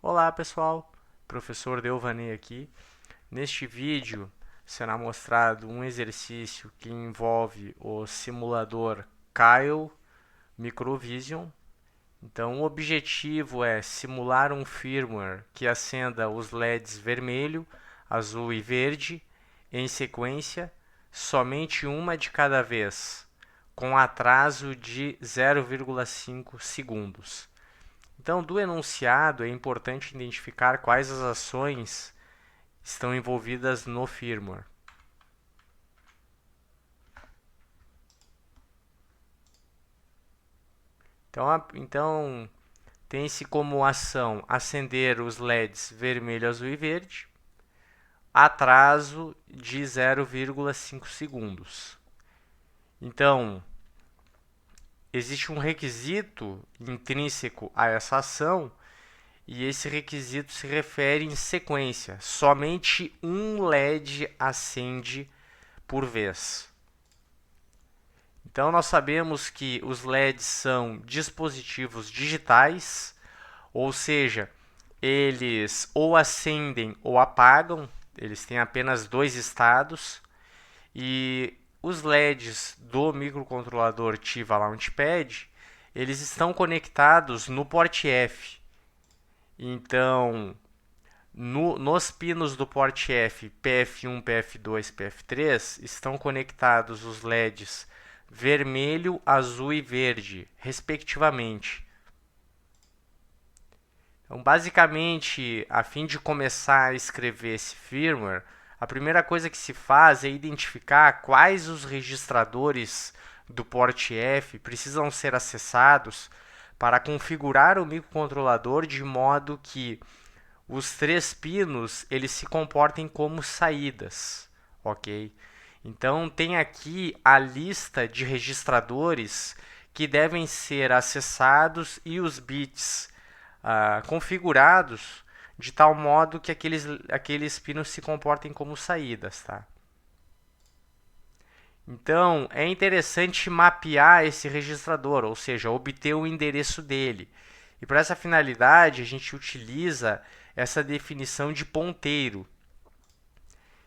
Olá pessoal, professor Delvaney aqui. Neste vídeo será mostrado um exercício que envolve o simulador Kyle Microvision. Então, o objetivo é simular um firmware que acenda os LEDs vermelho, azul e verde em sequência, somente uma de cada vez, com atraso de 0,5 segundos. Então, do enunciado, é importante identificar quais as ações estão envolvidas no firmware. Então tem-se como ação acender os LEDs vermelho, azul e verde, atraso de 0,5 segundos. Então, existe um requisito intrínseco a essa ação, e esse requisito se refere em sequência. Somente um LED acende por vez. Então, nós sabemos que os LEDs são dispositivos digitais, ou seja, eles ou acendem ou apagam, eles têm apenas dois estados, e os LEDs do microcontrolador TIVA Launchpad, eles estão conectados no port F. Então, nos pinos do port F, PF1, PF2, PF3, estão conectados os LEDs vermelho, azul e verde, respectivamente. Então, basicamente, a fim de começar a escrever esse firmware, a primeira coisa que se faz é identificar quais os registradores do port F precisam ser acessados para configurar o microcontrolador de modo que os três pinos eles se comportem como saídas, ok? Então tem aqui a lista de registradores que devem ser acessados e os bits configurados de tal modo que aqueles pinos se comportem como saídas, tá? Então é interessante mapear esse registrador, ou seja, obter o endereço dele. E para essa finalidade a gente utiliza essa definição de ponteiro.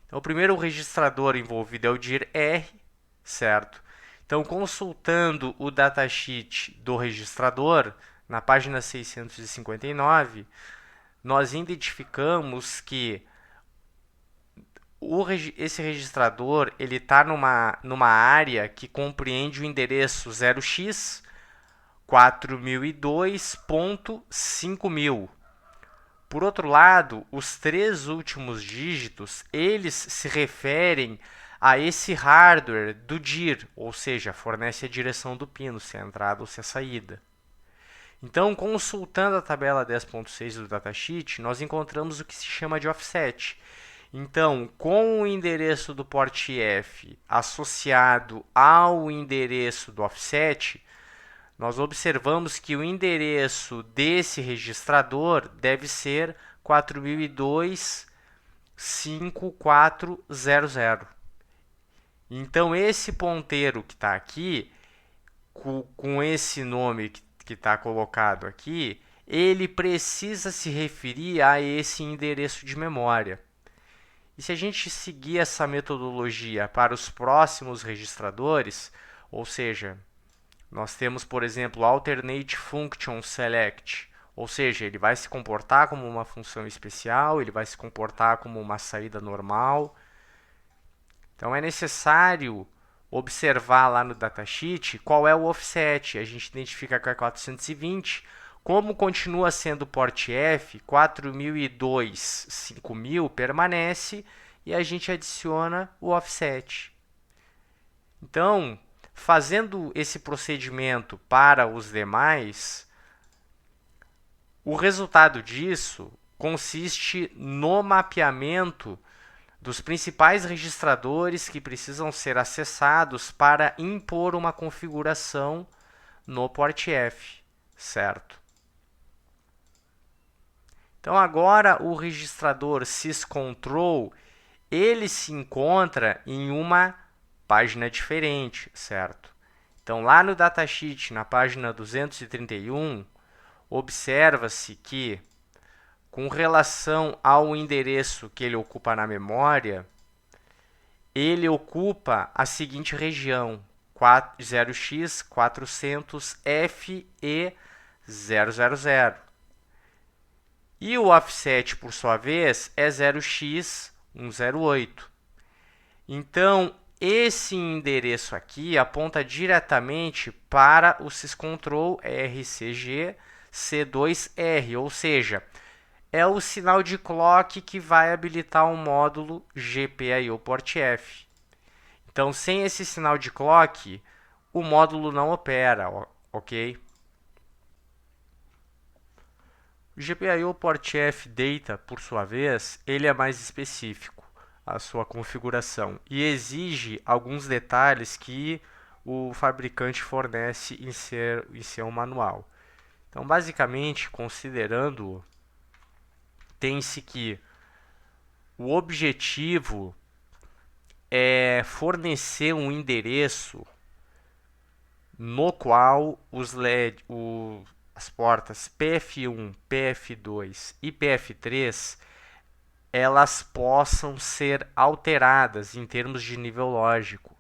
Então, o primeiro registrador envolvido é o dir-R, certo? Então, consultando o datasheet do registrador, na página 659, nós identificamos que esse registrador ele está numa área que compreende o endereço 0x 4002.5000. Por outro lado, os três últimos dígitos, eles se referem a esse hardware do DIR, ou seja, fornece a direção do pino, se é a entrada ou se é a saída. Então, consultando a tabela 10.6 do datasheet, nós encontramos o que se chama de offset. Então, com o endereço do port F associado ao endereço do offset, nós observamos que o endereço desse registrador deve ser 4002.5400. Então, esse ponteiro que está aqui, com esse nome que está colocado aqui, ele precisa se referir a esse endereço de memória. E se a gente seguir essa metodologia para os próximos registradores, ou seja, nós temos, por exemplo, alternate function select, ou seja, ele vai se comportar como uma função especial, ele vai se comportar como uma saída normal. Então é necessário observar lá no datasheet qual é o offset. A gente identifica que é 420. Como continua sendo port F, 4002, 5000 permanece e a gente adiciona o offset. Então, fazendo esse procedimento para os demais, o resultado disso consiste no mapeamento dos principais registradores que precisam ser acessados para impor uma configuração no port F, certo? Então agora o registrador syscontrol ele se encontra em uma página diferente, certo? Então lá no datasheet, na página 231, observa-se que com relação ao endereço que ele ocupa na memória, ele ocupa a seguinte região: 0x400FE000. E o offset, por sua vez, é 0x108. Então, esse endereço aqui aponta diretamente para o syscontrol RCG C2R, ou seja, é o sinal de clock que vai habilitar o módulo GPIO Port F. Então, sem esse sinal de clock, o módulo não opera, ok? O GPIO Port F Data, por sua vez, ele é mais específico a sua configuração e exige alguns detalhes que o fabricante fornece em seu manual. Então, basicamente, considerando, tem-se que o objetivo é fornecer um endereço no qual as portas PF1, PF2 e PF3 elas possam ser alteradas em termos de nível lógico.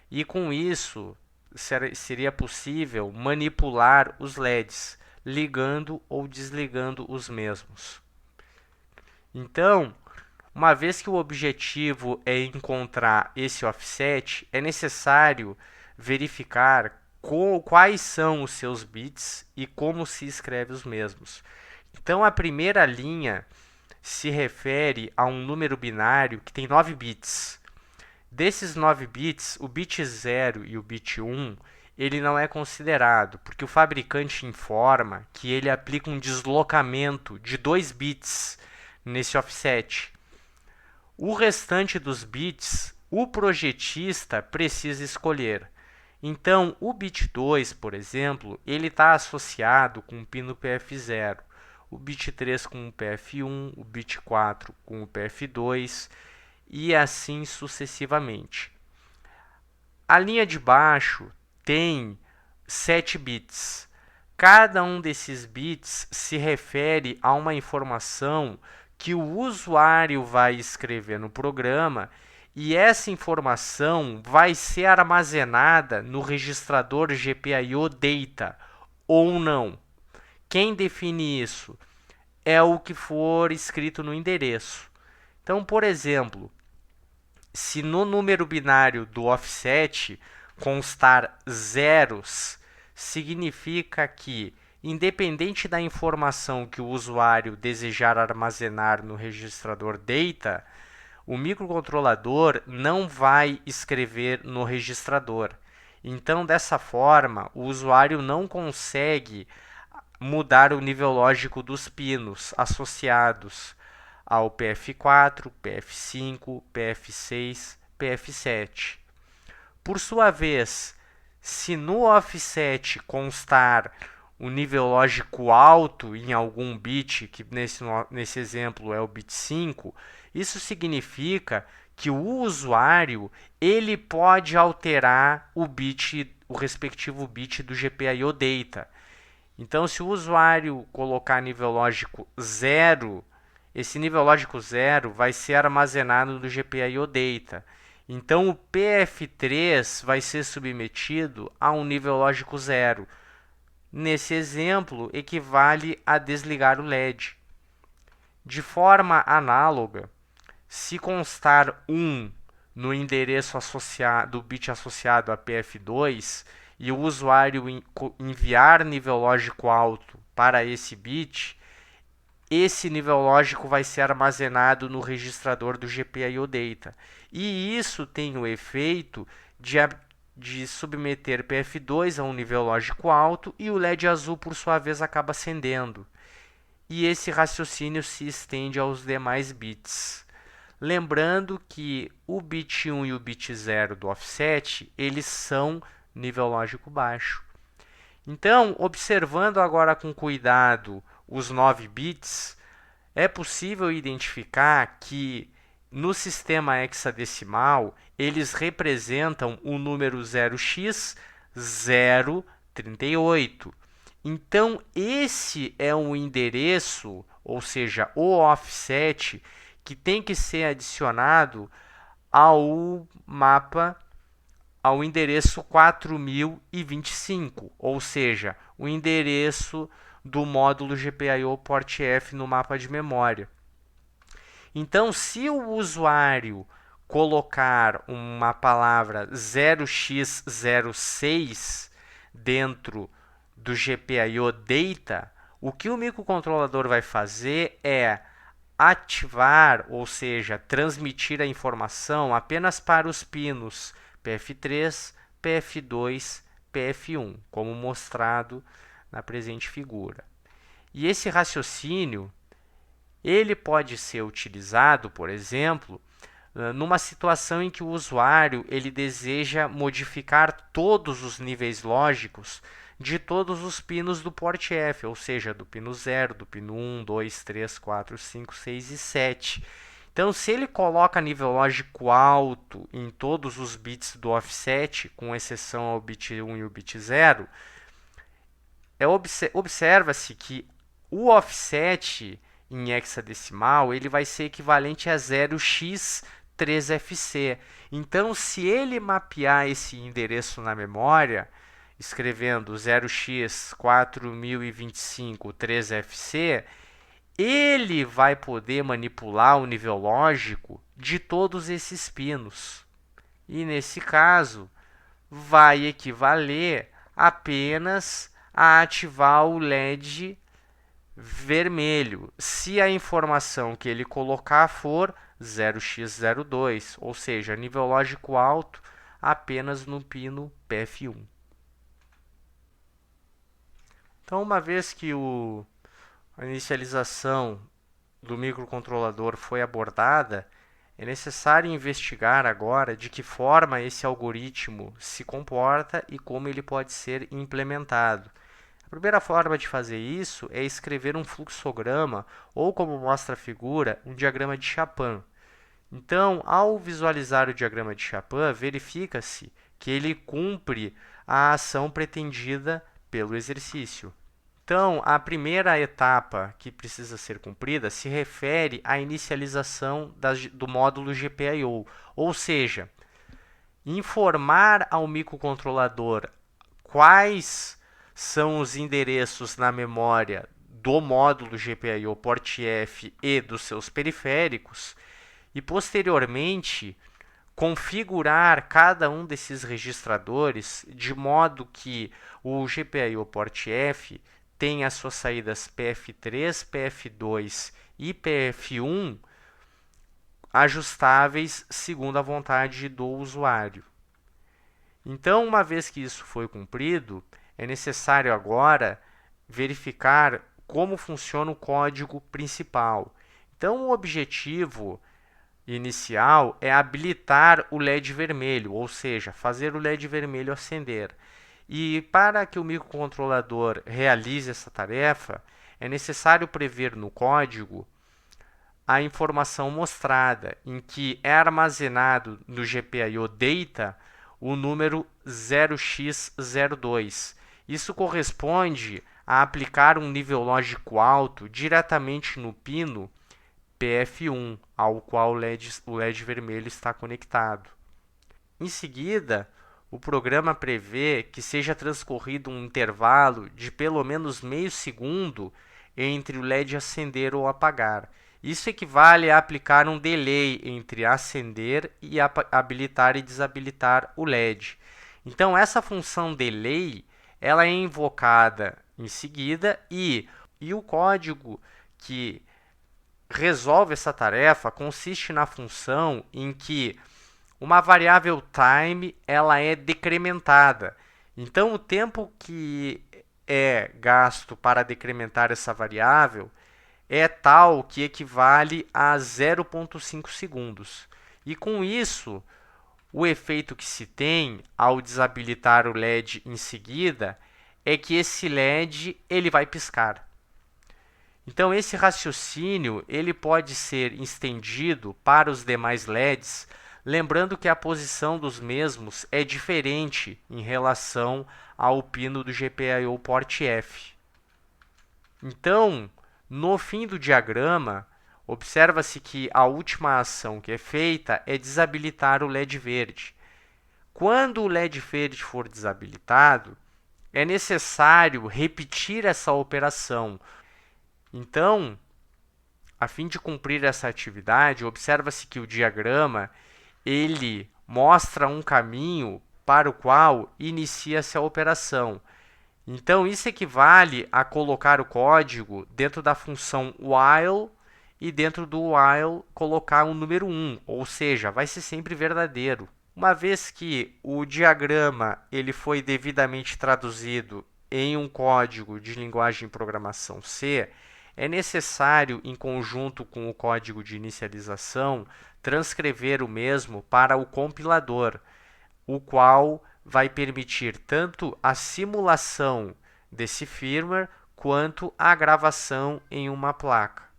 E com isso, seria possível manipular os LEDs, ligando ou desligando os mesmos. Então, uma vez que o objetivo é encontrar esse offset, é necessário verificar quais são os seus bits e como se escreve os mesmos. Então, a primeira linha se refere a um número binário que tem 9 bits. Desses 9 bits, o bit 0 e o bit 1, ele não é considerado, porque o fabricante informa que ele aplica um deslocamento de 2 bits nesse offset. O restante dos bits, o projetista precisa escolher. Então, o bit 2, por exemplo, ele está associado com o pino PF0. O bit 3 com o PF1, o bit 4 com o PF2 e assim sucessivamente. A linha de baixo tem 7 bits. Cada um desses bits se refere a uma informação que o usuário vai escrever no programa e essa informação vai ser armazenada no registrador GPIO Data ou não. Quem define isso é o que for escrito no endereço. Então, por exemplo, se no número binário do offset constar zeros, significa que, independente da informação que o usuário desejar armazenar no registrador Data, o microcontrolador não vai escrever no registrador. Então, dessa forma, o usuário não consegue mudar o nível lógico dos pinos associados ao PF4, PF5, PF6, PF7. Por sua vez, se no offset constar um nível lógico alto em algum bit, que nesse exemplo é o bit 5, isso significa que o usuário ele pode alterar o respectivo bit do GPIO Data. Então, se o usuário colocar nível lógico 0, esse nível lógico 0 vai ser armazenado no GPIO Data. Então, o PF3 vai ser submetido a um nível lógico 0. Nesse exemplo, equivale a desligar o LED. De forma análoga, se constar 1 no endereço do bit associado a PF2 e o usuário enviar nível lógico alto para esse bit, esse nível lógico vai ser armazenado no registrador do GPIO Data. E isso tem o efeito de submeter PF2 a um nível lógico alto e o LED azul, por sua vez, acaba acendendo. E esse raciocínio se estende aos demais bits. Lembrando que o bit 1 e o bit 0 do offset, eles são nível lógico baixo. Então, observando agora com cuidado os 9 bits, é possível identificar que no sistema hexadecimal eles representam o número 0x038 Então, esse é um endereço, ou seja, o offset, que tem que ser adicionado ao mapa, ao endereço 4025, ou seja, o endereço do módulo GPIO Port F no mapa de memória. Então, se o usuário colocar uma palavra 0x06 dentro do GPIO Data, o que o microcontrolador vai fazer é ativar, ou seja, transmitir a informação apenas para os pinos PF3, PF2, PF1, como mostrado na presente figura. E esse raciocínio ele pode ser utilizado, por exemplo, numa situação em que o usuário ele deseja modificar todos os níveis lógicos de todos os pinos do port F, ou seja, do pino 0, do pino 1, 2, 3, 4, 5, 6 e 7. Então, se ele coloca nível lógico alto em todos os bits do offset, com exceção ao bit 1 e o bit 0, observa-se que o offset em hexadecimal ele vai ser equivalente a 0x3fc. Então, se ele mapear esse endereço na memória, escrevendo 0x4025 3fc, ele vai poder manipular o nível lógico de todos esses pinos. E nesse caso, vai equivaler apenas a ativar o LED vermelho, se a informação que ele colocar for 0x02, ou seja, nível lógico alto apenas no pino PF1. Então, uma vez que a inicialização do microcontrolador foi abordada, é necessário investigar agora de que forma esse algoritmo se comporta e como ele pode ser implementado. A primeira forma de fazer isso é escrever um fluxograma ou, como mostra a figura, um diagrama de Chapin. Então, ao visualizar o diagrama de Chapin, verifica-se que ele cumpre a ação pretendida pelo exercício. Então, a primeira etapa que precisa ser cumprida se refere à inicialização do módulo GPIO, ou seja, informar ao microcontrolador quais são os endereços na memória do módulo GPIO Port F e dos seus periféricos e, posteriormente, configurar cada um desses registradores de modo que o GPIO Port F tenha as suas saídas PF3, PF2 e PF1 ajustáveis segundo a vontade do usuário. Então, uma vez que isso foi cumprido, é necessário agora verificar como funciona o código principal. Então, o objetivo inicial é habilitar o LED vermelho, ou seja, fazer o LED vermelho acender. E para que o microcontrolador realize essa tarefa, é necessário prever no código a informação mostrada, em que é armazenado no GPIO Data o número 0x02. Isso corresponde a aplicar um nível lógico alto diretamente no pino PF1, ao qual o LED vermelho está conectado. Em seguida, o programa prevê que seja transcorrido um intervalo de pelo menos meio segundo entre o LED acender ou apagar. Isso equivale a aplicar um delay entre acender e habilitar e desabilitar o LED. Então, essa função delay ela é invocada em seguida e o código que resolve essa tarefa consiste na função em que uma variável time ela é decrementada. Então, o tempo que é gasto para decrementar essa variável é tal que equivale a 0,5 segundos. E com isso, o efeito que se tem ao desabilitar o LED em seguida é que esse LED ele vai piscar. Então, esse raciocínio ele pode ser estendido para os demais LEDs lembrando que a posição dos mesmos é diferente em relação ao pino do GPIO Port F. Então, no fim do diagrama, observa-se que a última ação que é feita é desabilitar o LED verde. Quando o LED verde for desabilitado, é necessário repetir essa operação. Então, a fim de cumprir essa atividade, observa-se que o diagrama ele mostra um caminho para o qual inicia-se a operação. Então, isso equivale a colocar o código dentro da função while e dentro do while colocar um número 1, ou seja, vai ser sempre verdadeiro. Uma vez que o diagrama ele foi devidamente traduzido em um código de linguagem de programação C, é necessário, em conjunto com o código de inicialização, transcrever o mesmo para o compilador, o qual vai permitir tanto a simulação desse firmware quanto a gravação em uma placa.